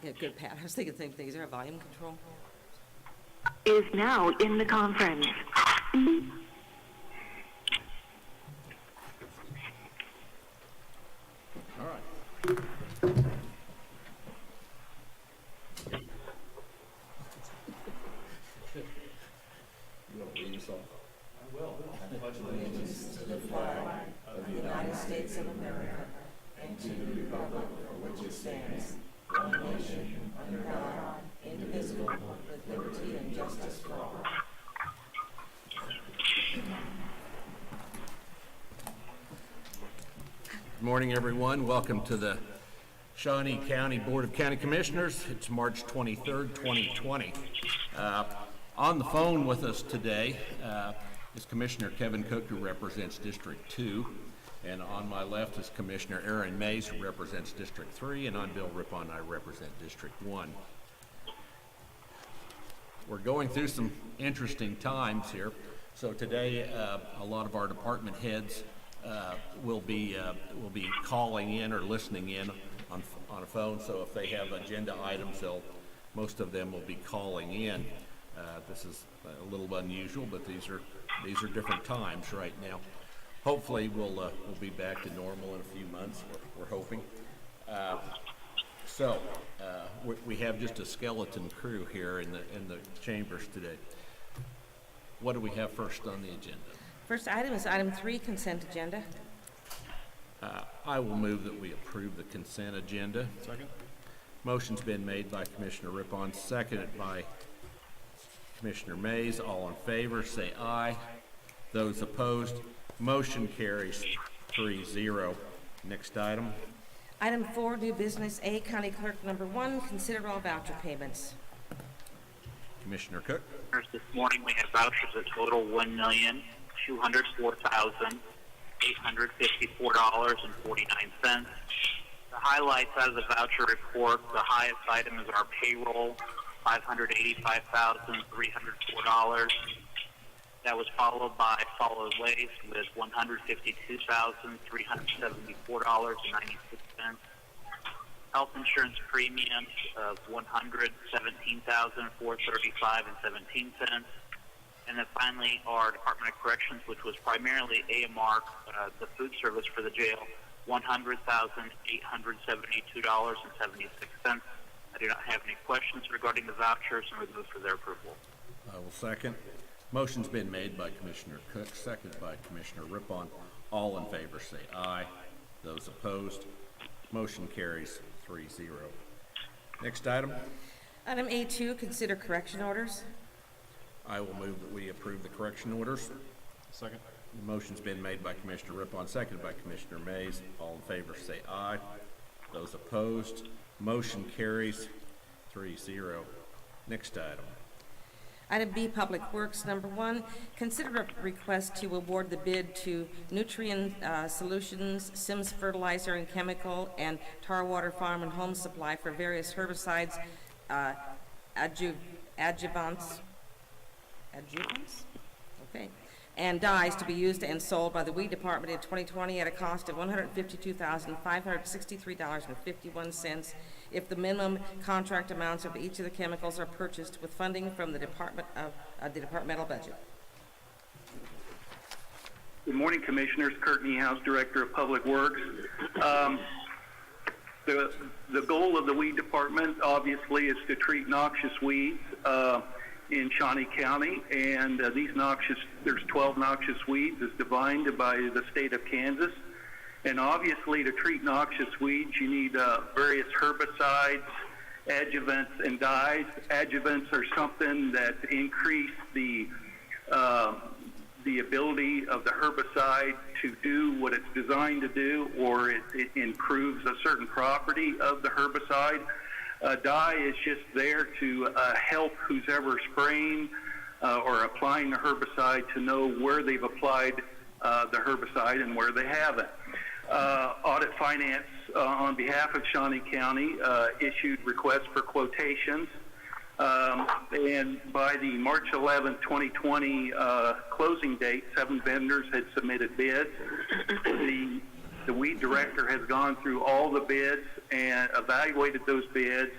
Yeah, good, Pat. I was thinking the same thing. Is there a volume control? Is now in the conference. All right. You want to lead us off? I will. I pledge allegiance to the flag of the United States of America and to the republic for which it stands, one nation, under God, indivisible, with liberty and justice for all. Good morning, everyone. Welcome to the Shawnee County Board of County Commissioners. It's March 23rd, 2020. On the phone with us today is Commissioner Kevin Cook, who represents District 2. And on my left is Commissioner Aaron Mays, who represents District 3. And I'm Bill Rippon, I represent District 1. We're going through some interesting times here. So today, a lot of our department heads will be calling in or listening in on a phone. So if they have agenda items, most of them will be calling in. This is a little unusual, but these are different times right now. Hopefully, we'll be back to normal in a few months. We're hoping. We have just a skeleton crew here in the chambers today. What do we have first on the agenda? First item is item 3, consent agenda. I will move that we approve the consent agenda. Second. Motion's been made by Commissioner Rippon, seconded by Commissioner Mays. All in favor, say aye. Those opposed, motion carries 3-0. Next item. Item 4, new business A, County Clerk number 1, consider all voucher payments. Commissioner Cook. This morning we have vouchers that total $1,204,854.49. The highlights out of the voucher report, the highest item is our payroll, $585,304. That was followed by solid waste with $152,374.96. Health insurance premiums of $117,435.17. And then finally, our Department of Corrections, which was primarily AMR, the food service for the jail, $100,872.76. I do not have any questions regarding the vouchers and would move for their approval. I will second. Motion's been made by Commissioner Cook, seconded by Commissioner Rippon. All in favor say aye. Those opposed, motion carries 3-0. Next item. Item A2, consider correction orders. I will move that we approve the correction orders. Second. The motion's been made by Commissioner Rippon, seconded by Commissioner Mays. All in favor say aye. Those opposed, motion carries 3-0. Next item. Item B, Public Works number 1, consider a request to award the bid to Nutrient Solutions, Sims Fertilizer and Chemical, and Tar Water Farm and Home Supply for various herbicides, adjuvants, okay, and dyes to be used and sold by the Weed Department in 2020 at a cost of $152,563.51 if the minimum contract amounts of each of the chemicals are purchased with funding from the departmental budget. Good morning, Commissioners. Kurt Niehaus, Director of Public Works. The goal of the Weed Department, obviously, is to treat noxious weeds in Shawnee County, and there's 12 noxious weeds as defined by the state of Kansas. And obviously, to treat noxious weeds, you need various herbicides, adjuvants, and dyes. Adjuvants are something that increase the ability of the herbicide to do what it's designed to do, or it improves a certain property of the herbicide. Dye is just there to help who's ever spraying or applying the herbicide to know where they've applied the herbicide and where they haven't. Audit Finance, on behalf of Shawnee County, issued requests for quotations. And by the March 11, 2020 closing date, 7 vendors had submitted bids. The weed director has gone through all the bids and evaluated those bids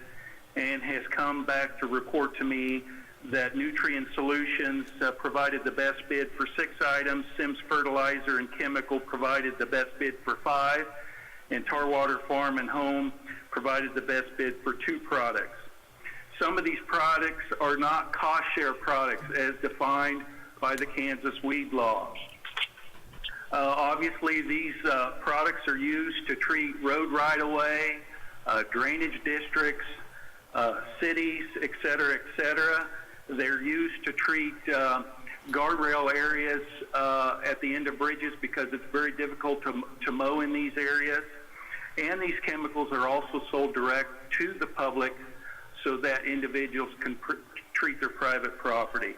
and has come back to report to me that Nutrient Solutions provided the best bid for 6 items, Sims Fertilizer and Chemical provided the best bid for 5, and Tarwater Farm and Home provided the best bid for 2 products. Some of these products are not cost-share products as defined by the Kansas weed law. Obviously, these products are used to treat road right-of-way, drainage districts, cities, et cetera, et cetera. They're used to treat guardrail areas at the end of bridges because it's very difficult to mow in these areas. And these chemicals are also sold direct to the public so that individuals can treat their private property.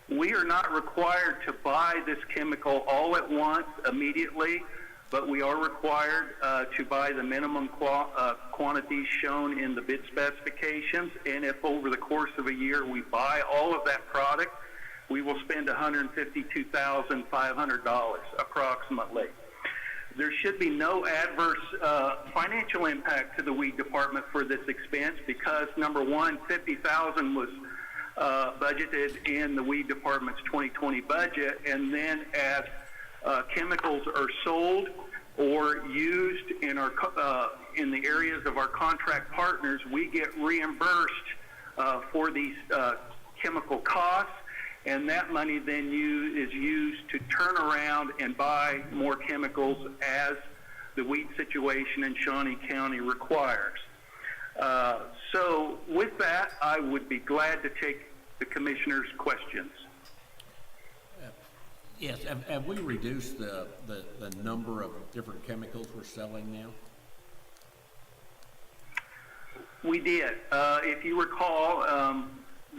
We are not required to buy this chemical all at once immediately, but we are required to buy the minimum quantities shown in the bid specifications. And if over the course of a year we buy all of that product, we will spend $152,500 approximately. There should be no adverse financial impact to the weed department for this expense because, number one, $50,000 was budgeted in the weed department's 2020 budget, and then as chemicals are sold or used in our in the areas of our contract partners, we get reimbursed for these chemical costs, and that money then is used to turn around and buy more chemicals as the weed situation in Shawnee County requires. So with that, I would be glad to take the commissioner's questions. Yes, have we reduced the number of different chemicals we're selling now? We did. If you recall,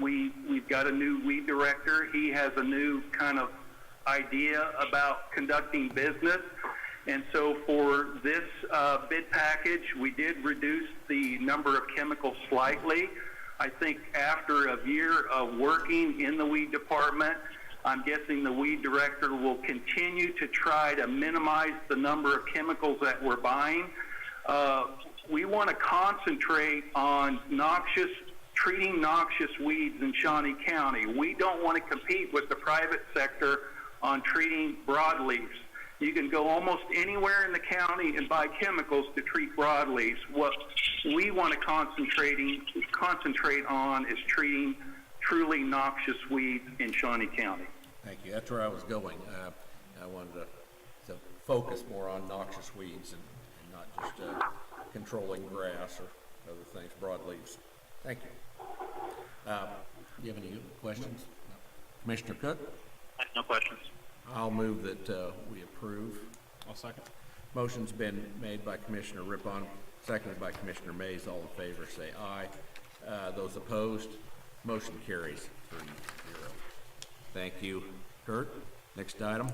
we've got a new weed director. He has a new kind of idea about conducting business. And so for this bid package, we did reduce the number of chemicals slightly. I think after a year of working in the weed department, I'm guessing the weed director will continue to try to minimize the number of chemicals that we're buying. We want to concentrate on treating noxious weeds in Shawnee County. We don't want to compete with the private sector on treating broadleaves. You can go almost anywhere in the county and buy chemicals to treat broadleaves. What we want to concentrate on is treating truly noxious weeds in Shawnee County. Thank you. That's where I was going. I wanted to focus more on noxious weeds and not just controlling grass or other things, broadleaves. Thank you. Do you have any questions? No. Commissioner Cook? No questions. I'll move that we approve. I'll second. Motion's been made by Commissioner Rippon, seconded by Commissioner Mays. All in favor say aye. Those opposed, motion carries 3-0. Thank you. Kurt, next item.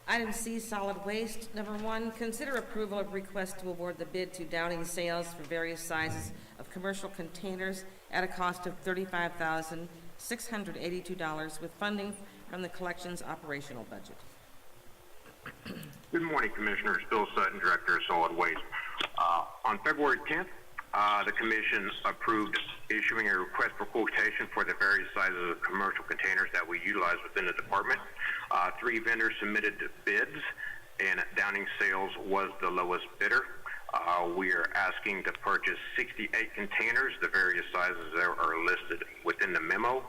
Item C, solid waste. Number 1, consider approval of request to award the bid to Downing Sales for various sizes of commercial containers at a cost of $35,682 with funding from the collections operational budget. Good morning, Commissioners. Bill Sutton, Director of Solid Waste. On February 10th, the Commission approved issuing a request for quotation for the various sizes of commercial containers that we utilize within the department. 3 vendors submitted bids, and Downing Sales was the lowest bidder. We are asking to purchase 68 containers. The various sizes there are listed within the memo.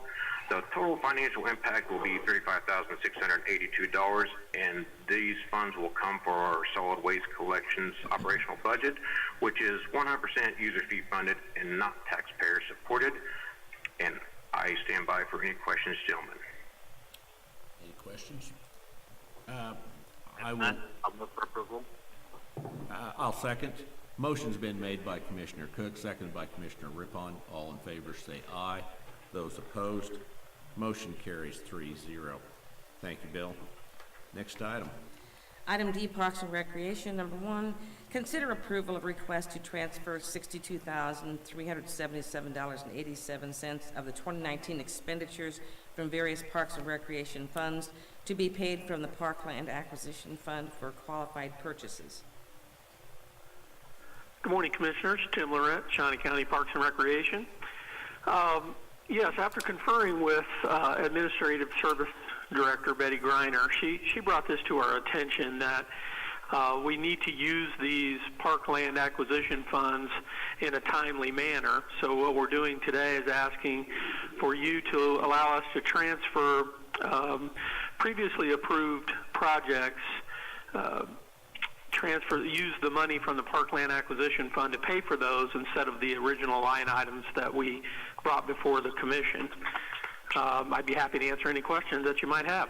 The total financial impact will be $35,682, and these funds will come for our solid waste collections operational budget, which is 100% user fee funded and not taxpayer supported. And I stand by for any questions, gentlemen. Any questions? I will. I'll move for approval. I'll second. Motion's been made by Commissioner Cook, seconded by Commissioner Rippon. All in favor say aye. Those opposed, motion carries 3-0. Thank you, Bill. Next item. Item D, Parks and Recreation. Number 1, consider approval of request to transfer $62,377.87 of the 2019 expenditures from various Parks and Recreation funds to be paid from the Parkland Acquisition Fund for qualified purchases. Good morning, Commissioners. Tim Lorette, Shawnee County Parks and Recreation. Yes, after conferring with Administrative Service Director Betty Greiner, she brought this to our attention that we need to use these parkland acquisition funds in a timely manner. So what we're doing today is asking for you to allow us to transfer previously approved projects, use the money from the Parkland Acquisition Fund to pay for those instead of the original line items that we brought before the Commission. I'd be happy to answer any questions that you might have.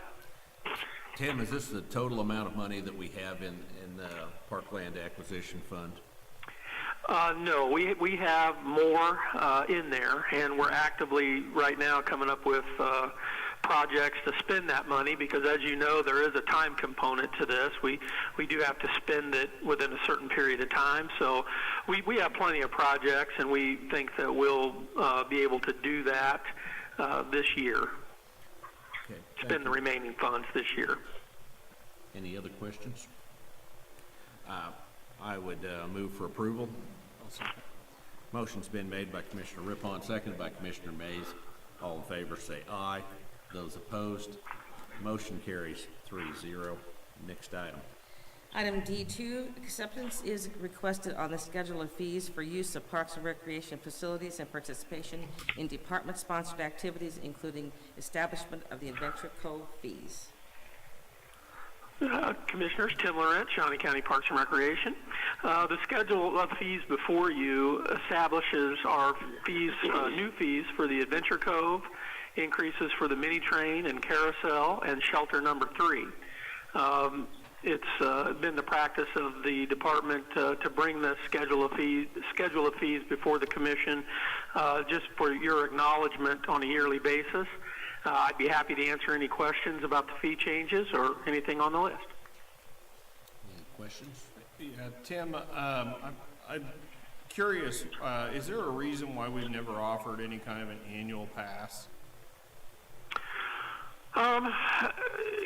Tim, is this the total amount of money that we have in the Parkland Acquisition Fund? No, we have more in there, and we're actively right now coming up with projects to spend that money, because as you know, there is a time component to this. We do have to spend it within a certain period of time. So we have plenty of projects, and we think that we'll be able to do that this year. Okay, Spend the remaining funds this year. Any other questions? I would move for approval. Motion's been made by Commissioner Rippon, seconded by Commissioner Mays. All in favor say aye. Those opposed, motion carries 3-0. Next item. Item D2, acceptance is requested on the schedule of fees for use of parks and recreation facilities and participation in department-sponsored activities, including establishment of the Adventure Cove fees. Commissioners, Tim Laurent, Shawnee County Parks and Recreation. The schedule of fees before you establishes our fees, new fees for the Adventure Cove, increases for the mini train and carousel, and shelter number 3. It's been the practice of the department to bring the schedule of fees before the Commission, just for your acknowledgement on a yearly basis. I'd be happy to answer any questions about the fee changes or anything on the list. Any questions? Yeah, Tim, I'm curious, is there a reason why we've never offered any kind of an annual pass?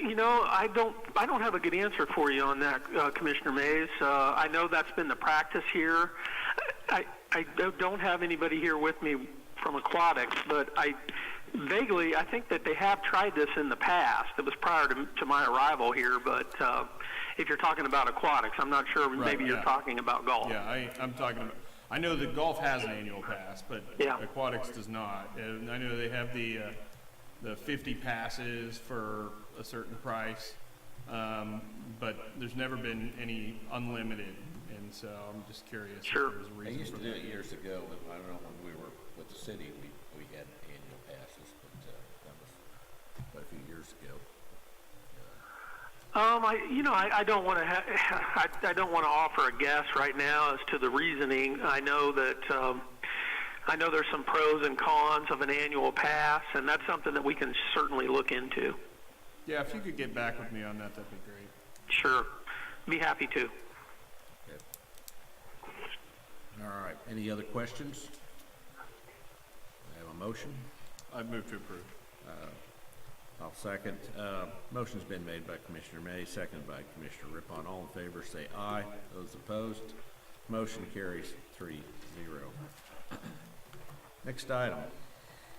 You know, I don't have a good answer for you on that, Commissioner Mays. I know that's been the practice here. I don't have anybody here with me from aquatics, but I think that they have tried this in the past. It was prior to my arrival here, but if you're talking about aquatics, I'm not sure. Right, maybe you're talking about golf. Yeah, I'm talking about, I know that golf has an annual pass, but aquatics does not. And I know they have the 50 passes for a certain price, but there's never been any unlimited, and so I'm just curious. Sure. If there's a I reason used for to do that. it years ago, but I don't know, when we were with the city, we had annual passes, but that was quite a few years ago. I don't want to. I don't want to offer a guess right now as to the reasoning. I know that. I know there's some pros and cons of an annual pass, and that's something that we can certainly look into. Yeah, if you could get back with me on that, that'd be great. Sure. Be happy to. Okay. All right, any other questions? I have a motion. I'd move to approve. I'll second. Motion's been made by Commissioner May, seconded by Commissioner Rippon. All in favor say aye. Those opposed, motion carries 3-0. Next item.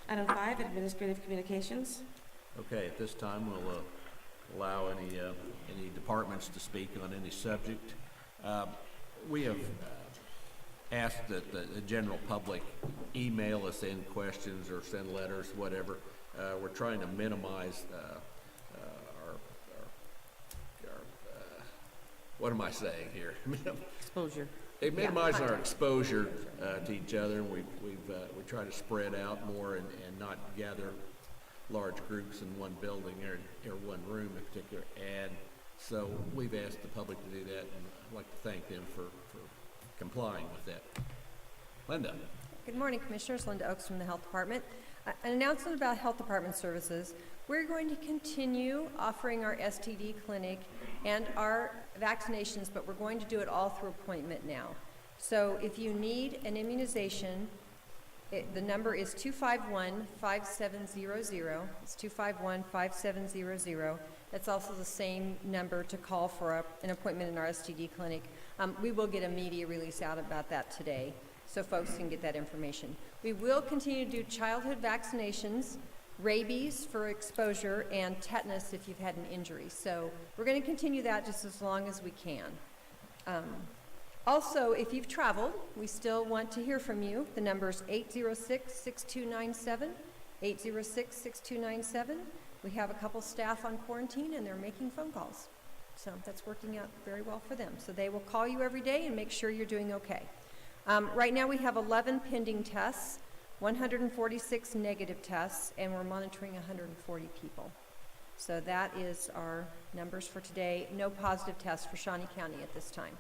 Item 5, administrative communications. Okay, at this time, we'll allow any departments to speak on any subject. We have asked that the general public email us in questions or send letters, whatever. We're trying to minimize our what am I saying here? Exposure. Minimize our exposure to each other, and we try to spread out more and not gather large groups in one building or one room in particular. And so we've asked the public to do that, and I'd like to thank them for complying with that. Linda. Good morning, Commissioners. Linda Oaks from the Health Department. An announcement about Health Department services. We're going to continue offering our STD clinic and our vaccinations, but we're going to do it all through appointment now. So if you need an immunization, the number is 251-5700. It's 251-5700. That's also the same number to call for an appointment in our STD clinic. We will get a media release out about that today. so folks can get that information. We will continue to do childhood vaccinations, rabies for exposure, and tetanus if you've had an injury. So we're going to continue that just as long as we can. Also, if you've traveled, we still want to hear from you. The number is 806-6297, 806-6297. We have a couple staff on quarantine, and they're making phone calls. So that's working out very well for them. So they will call you every day and make sure you're doing okay. Right now we have 11 pending tests, 146 negative tests, and we're monitoring 140 people. So that is our numbers for today. No positive tests for Shawnee County at this time.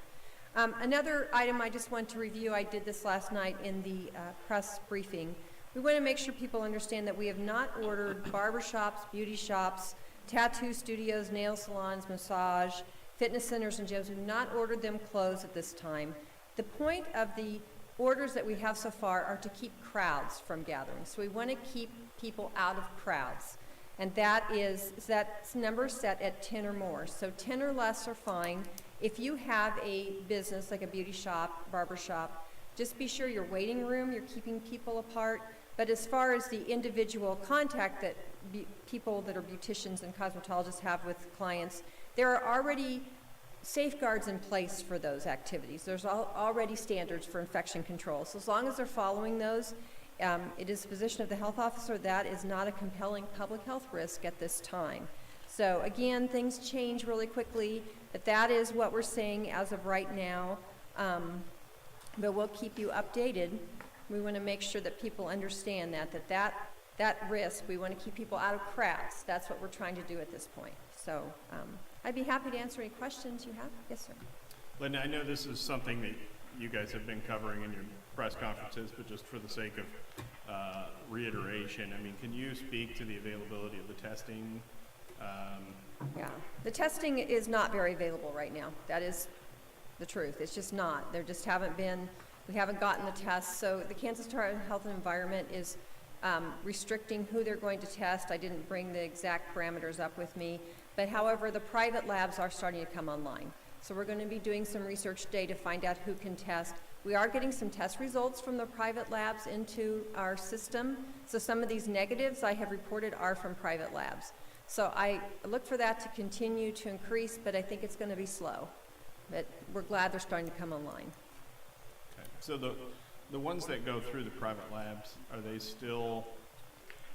Another item I just want to review, I did this last night in the press briefing. We want to make sure people understand that we have not ordered barbershops, beauty shops, tattoo studios, nail salons, massage, fitness centers, and gyms. We've not ordered them closed at this time. The point of the orders that we have so far are to keep crowds from gathering. So we want to keep people out of crowds. And that number is set at 10 or more. So 10 or less are fine. If you have a business like a beauty shop, barber shop, just be sure your waiting room, you're keeping people apart. But as far as the individual contact that people that are beauticians and cosmetologists have with clients, there are already safeguards in place for those activities. There's already standards for infection control. So as long as they're following those, it is the position of the health officer that is not a compelling public health risk at this time. So again, things change really quickly, but that is what we're saying as of right now. But we'll keep you updated. We want to make sure that people understand that risk, we want to keep people out of crowds. That's what we're trying to do at this point. So I'd be happy to answer any questions you have. Yes, sir. Linda, I know this is something that you guys have been covering in your press conferences, but just for the sake of reiteration, I mean, can you speak to the availability of the testing? Yeah, the testing is not very available right now. That is the truth. It's just not. There just haven't been, we haven't gotten the tests. So the Kansas Department of Health and Environment is restricting who they're going to test. I didn't bring the exact parameters up with me, but however, the private labs are starting to come online. So we're going to be doing some research today to find out who can test. We are getting some test results from the private labs into our system. So some of these negatives I have reported are from private labs. So I look for that to continue to increase, but I think it's going to be slow. But we're glad they're starting to come online. Okay. So the ones that go through the private labs, are they still,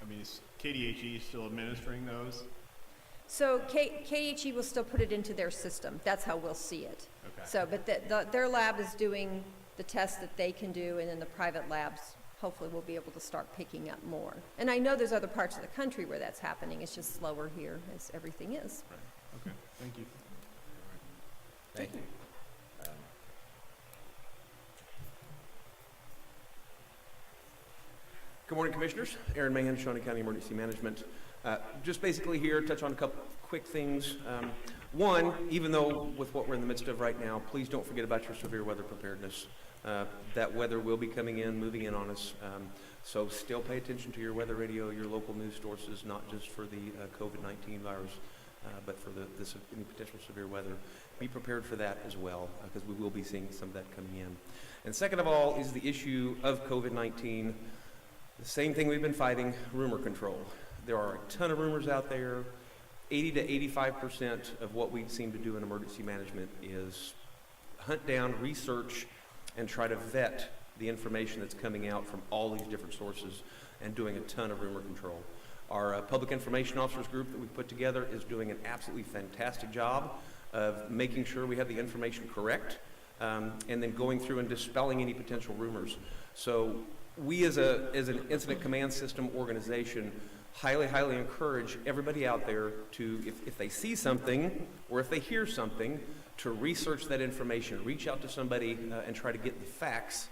I mean, is KDHE still administering those? So KDHE will still put it into their system. That's how we'll see it. Okay. So, but their lab is doing the tests that they can do, and then the private labs hopefully will be able to start picking up more. And I know there's other parts of the country where that's happening. It's just slower here, as everything is. Right. Okay. Thank you. Thank you. Good morning, Commissioners. Aaron Mahan, Shawnee County Emergency Management. Just basically here, touch on a couple quick things. One, even though with what we're in the midst of right now, please don't forget about your severe weather preparedness. That weather will be coming in, moving in on us. So still pay attention to your weather radio, your local news sources, not just for the COVID-19 virus, but for any potential severe weather. Be prepared for that as well, because we will be seeing some of that coming in. And second of all is the issue of COVID-19. The same thing we've been fighting, rumor control. There are a ton of rumors out there. 80 to 85% of what we seem to do in emergency management is hunt down, research, and try to vet the information that's coming out from all these different sources and doing a ton of rumor control. Our Public Information Officers group that we put together is doing an absolutely fantastic job of making sure we have the information correct, and then going through and dispelling any potential rumors. So we as an incident command system organization highly encourage everybody out there to, if they see something or if they hear something, to research that information, reach out to somebody and try to get the facts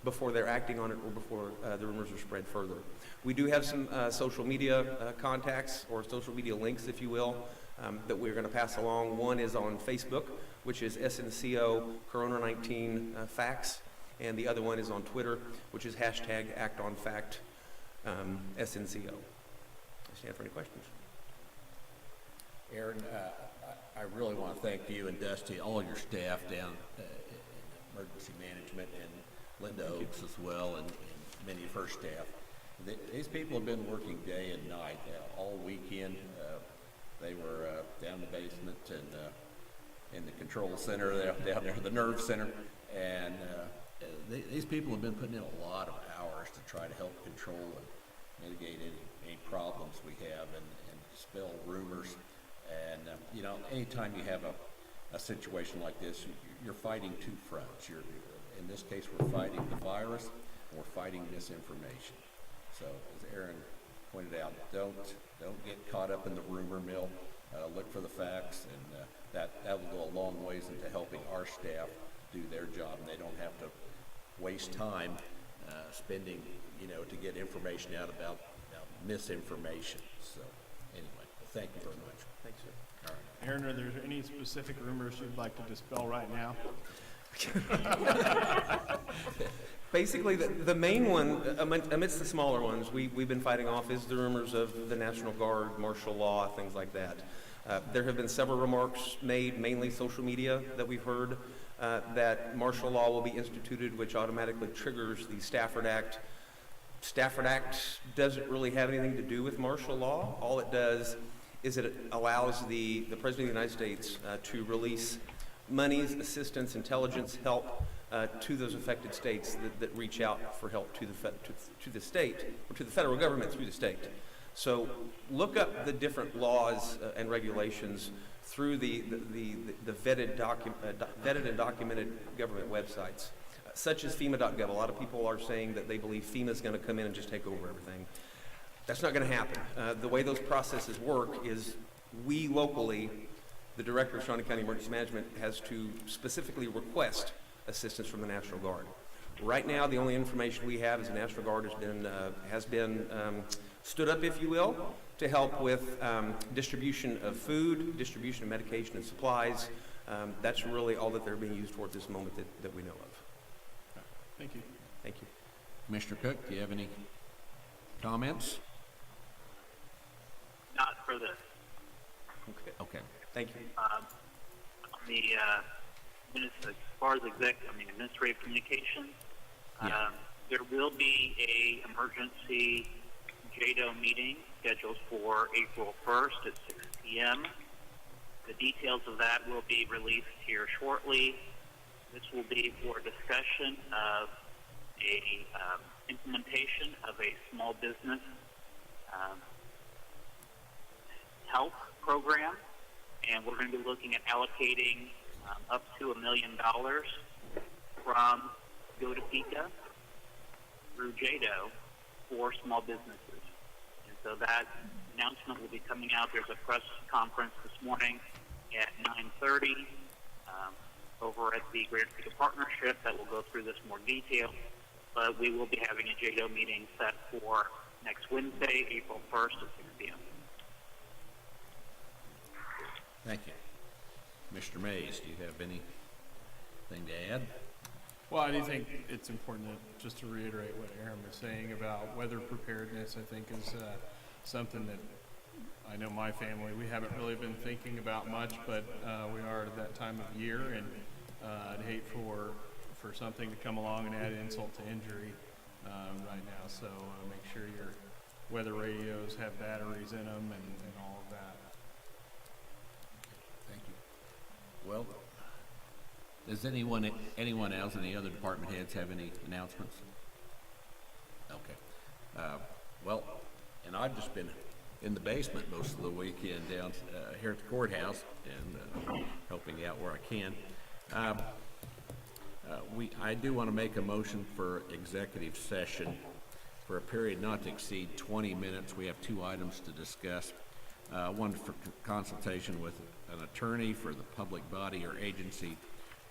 before they're acting on it or before the rumors are spread further. We do have some social media contacts or social media links, if you will, that we're going to pass along. One is on Facebook, which is SNCO Corona-19 Facts, and the other one is on Twitter, which is #ActOnFact SNCO. I stand for any questions. Aaron, I really want to thank you and Dusty, all your staff down in emergency management, and Linda Oaks as well, and many of her staff. These people have been working day and night all weekend. They were down in the basement and in the control center, down there, the nerve center, and these people have been putting in a lot of hours to try to help control and mitigate any problems we have and dispel rumors. And you know, anytime you have a situation like this, you're fighting two fronts. In this case, we're fighting the virus, and we're fighting misinformation. So, as Aaron pointed out, don't get caught up in the rumor mill. Look for the facts, and that will go a long ways into helping our staff do their job, and they don't have to waste time spending, to get information out about misinformation. So, anyway, thank you very much. Thanks, sir. All right. Aaron, are there any specific rumors you'd like to dispel right now? Basically, the main one, amidst the smaller ones, we've been fighting off is the rumors of the National Guard, martial law, things like that. There have been several remarks made, mainly social media, that we've heard that martial law will be instituted, which automatically triggers the Stafford Act. Stafford Act doesn't really have anything to do with martial law. All it does is it allows the President of the United States to release monies, assistance, intelligence, help to those affected states that reach out for help to the state, or to the federal government through the state. So look up the different laws and regulations through the vetted and documented government websites, such as FEMA.gov. A lot of people are saying that they believe FEMA is going to come in and just take over everything. That's not going to happen. The way those processes work is we locally, the Director of Shawnee County Emergency Management, has to specifically request assistance from the National Guard. Right now, the only information we have is the National Guard has been stood up, if you will, to help with distribution of food, distribution of medication and supplies. That's really all that they're being used for at this moment that we know of. Thank you. Thank you. Commissioner Cook, do you have any comments? Not for this. Okay. Thank you. On the as far as administrative communication, there will be a emergency JADO meeting scheduled for April 1st at 6 p.m. The details of that will be released here shortly. This will be for discussion of a implementation of a small business help program, and we're going to be looking at allocating up to $1 million from GoToPika through JADO for small businesses. And so that announcement will be coming out. There's a press conference this morning at 9:30 over at the Greater Topeka Partnership that will go through this in more detail. But we will be having a JADO meeting set for next Wednesday, April 1st at 6 p.m. Thank you. Mr. Mays, do you have anything to add? Well, I do think it's important just to reiterate what Aaron was saying about weather preparedness. I think is something that I know my family, we haven't really been thinking about much, but we are at that time of year, and I'd hate for something to come along and add insult to injury right now. So make sure your weather radios have batteries in them and all of that. Thank you. Well, does anyone else, any other department heads have any announcements? Okay. Well, and I've just been in the basement most of the weekend down here at the courthouse and helping out where I can. I do want to make a motion for executive session for a period not to exceed 20 minutes. We have two items to discuss. One for consultation with an attorney for the public body or agency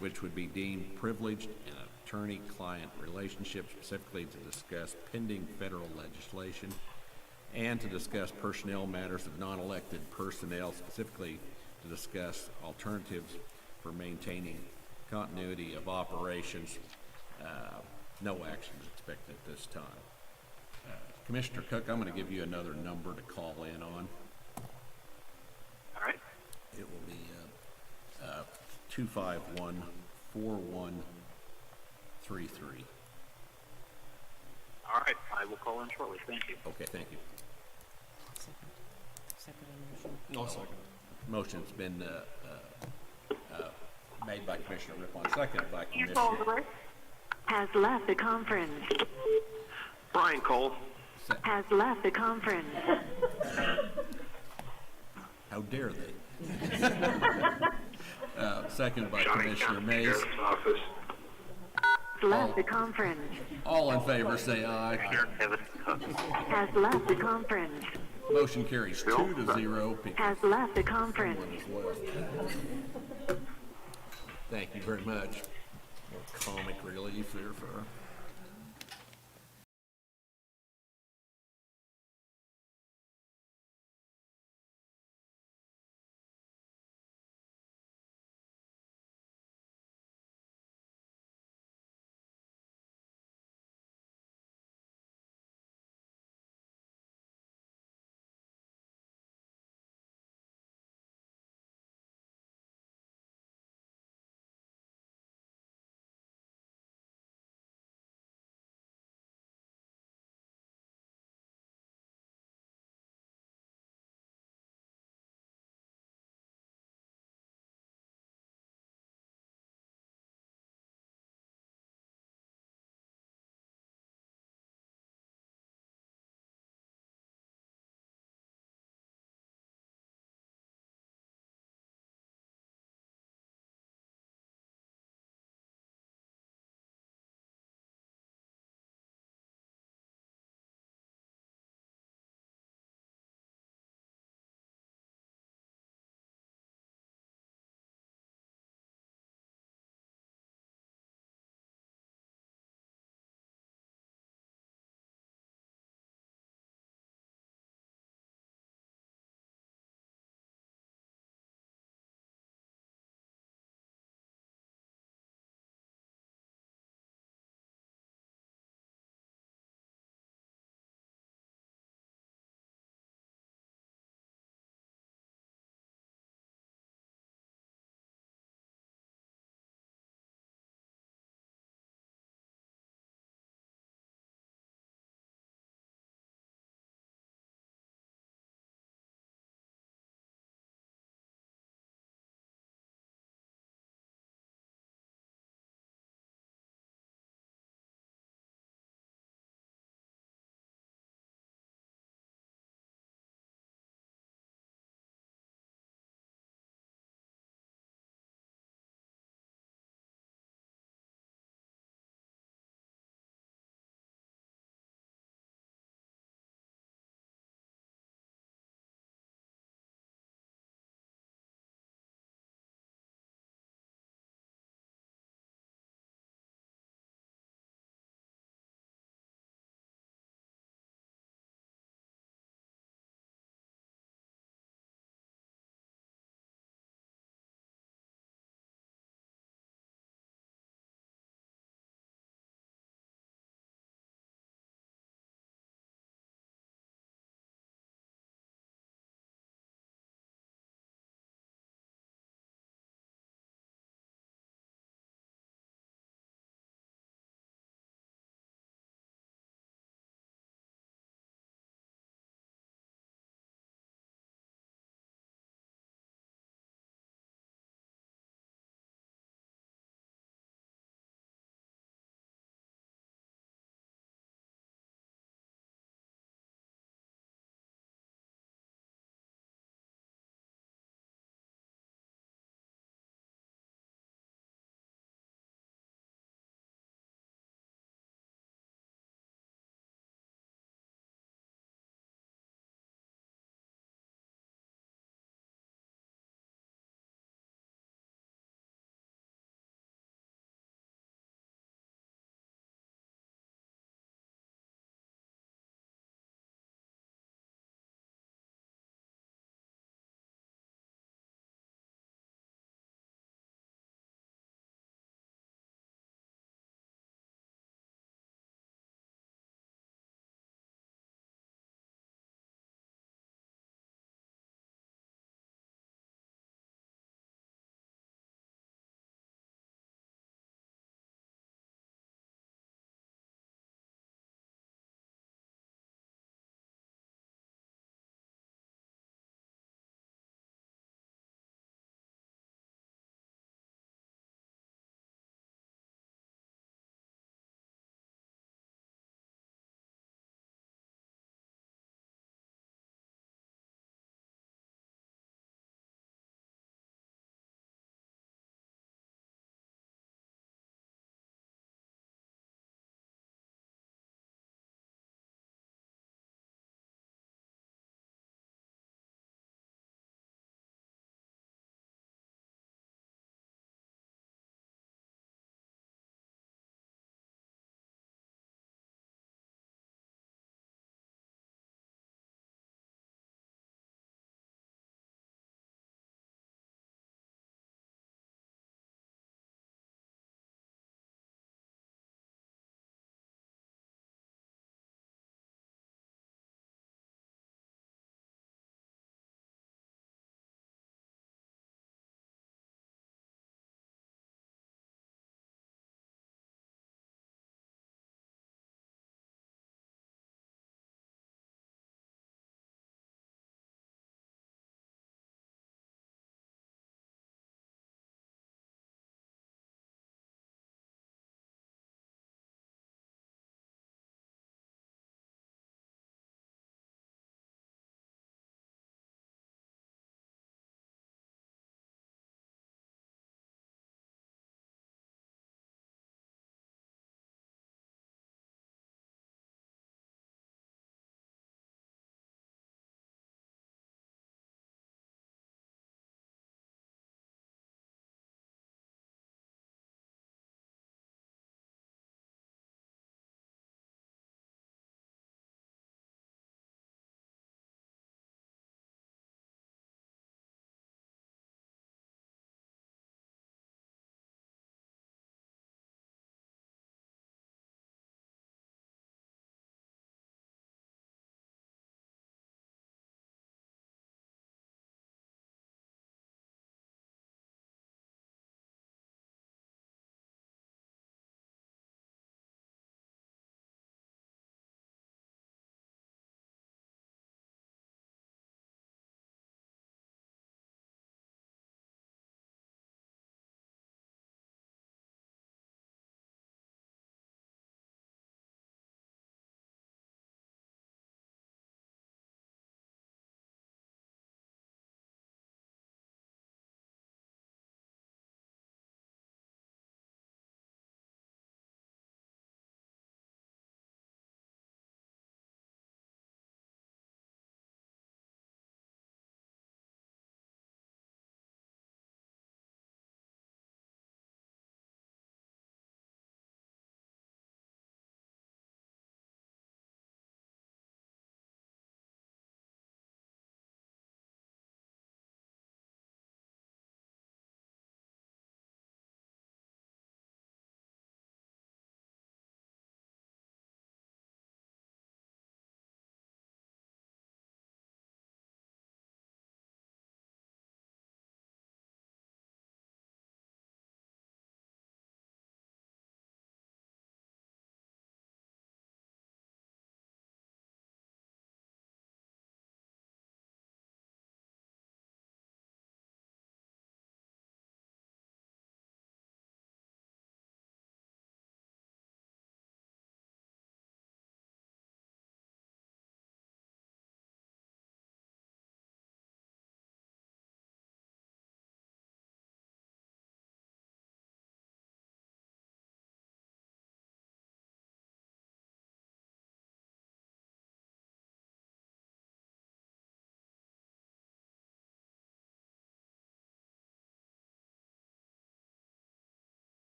which would be deemed privileged, and attorney-client relationship, specifically to discuss pending federal legislation, and to discuss personnel matters of non-elected personnel, specifically to discuss alternatives for maintaining continuity of operations. No action is expected at this time. Commissioner Cook, I'm going to give you another number to call in on. All right. It will be 251-4133. All right, I will call in shortly. Thank you. Okay, thank you. Second motion. No second. Motion's been made by Commissioner Rippon, seconded by Commissioner. Has left the conference. Brian Cole. Has left the conference. How dare they? Seconded by Commissioner Mays. Left the conference. All in favor, say aye. Has left the conference. Motion carries 2-0. Has left the conference. Thank you very much. More comic relief there for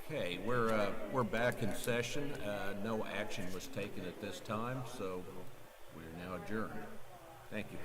Okay, we're back in session. No action was taken at this time, so we're now adjourned. Thank you.